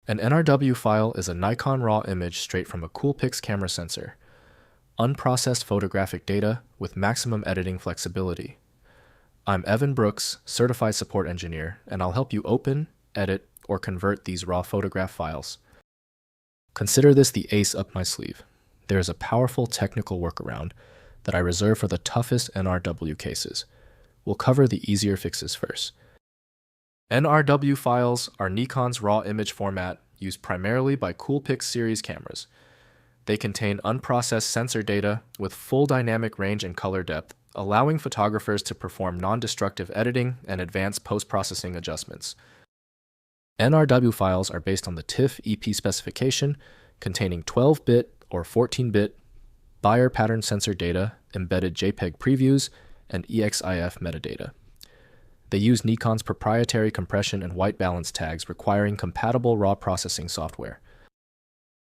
An NRW file is a Nikon RAW image straight from a COOLPIX camera sensor. Unprocessed photographic data with maximum editing flexibility. I'm Evan Brooks, Certified Support Engineer, and I'll help you open, edit, or convert these RAW photograph files. Consider this the ace up my sleeve. There is a powerful technical workaround that I reserve for the toughest NRW cases. We'll cover the easier fixes first. NRW files are Nikon's RAW image format used primarily by COOLPIX series cameras. They contain unprocessed sensor data with full dynamic range and color depth, allowing photographers to perform non-destructive editing and advanced post-processing adjustments. NRW files are based on the TIFF EP specification, containing 12-bit or 14-bit Bayer pattern sensor data, embedded JPEG previews, and EXIF metadata. They use Nikon's proprietary compression and white balance tags requiring compatible RAW processing software.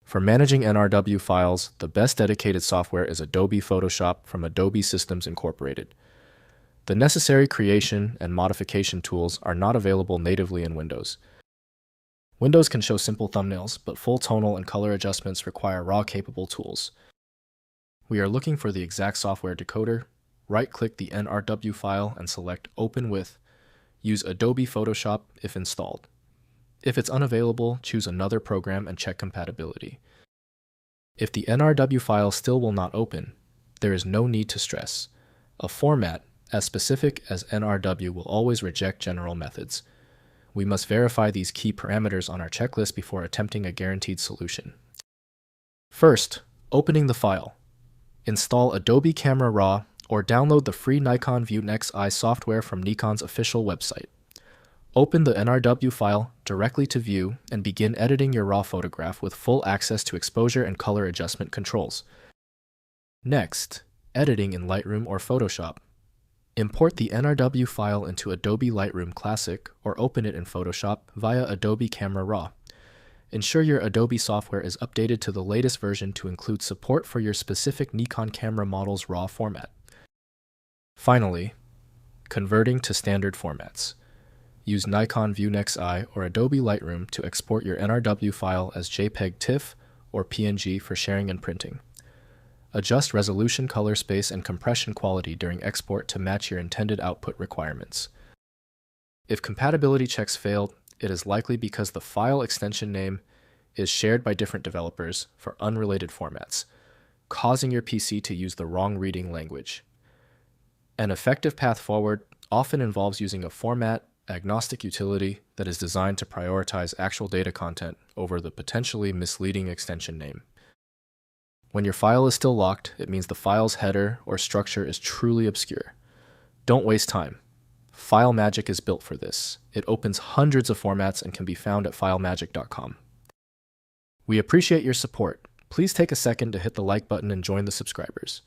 For managing NRW files, the best dedicated software is Adobe Photoshop from Adobe Systems Incorporated. The necessary creation and modification tools are not available natively in Windows. Windows can show simple thumbnails, but full tonal and color adjustments require RAW-capable tools. We are looking for the exact software decoder. Right-click the NRW file and select Open With. Use Adobe Photoshop if installed. If it's unavailable, choose another program and check compatibility. If the NRW file still will not open, there is no need to stress. A format as specific as NRW will always reject general methods. We must verify these key parameters on our checklist before attempting a guaranteed solution. First, opening the file. Install Adobe Camera RAW or download the free Nikon ViewNX-i software from Nikon's official website. Open the NRW file directly to view and begin editing your RAW photograph with full access to exposure and color adjustment controls. Next, editing in Lightroom or Photoshop. Import the NRW file into Adobe Lightroom Classic or open it in Photoshop via Adobe Camera RAW. Ensure your Adobe software is updated to the latest version to include support for your specific Nikon camera model's RAW format. Finally, converting to standard formats. Use Nikon ViewNX-i or Adobe Lightroom to export your NRW file as JPEG TIFF or PNG for sharing and printing. Adjust resolution, color space, and compression quality during export to match your intended output requirements. If compatibility checks failed, it is likely because the file extension name is shared by different developers for unrelated formats, causing your PC to use the wrong reading language. An effective path forward often involves using a format-agnostic utility that is designed to prioritize actual data content over the potentially misleading extension name. When your file is still locked, it means the file's header or structure is truly obscure. Don't waste time. FileMagick is built for this. It opens hundreds of formats and can be found at filemagick.com. We appreciate your support. Please take a second to hit the like button and join the subscribers.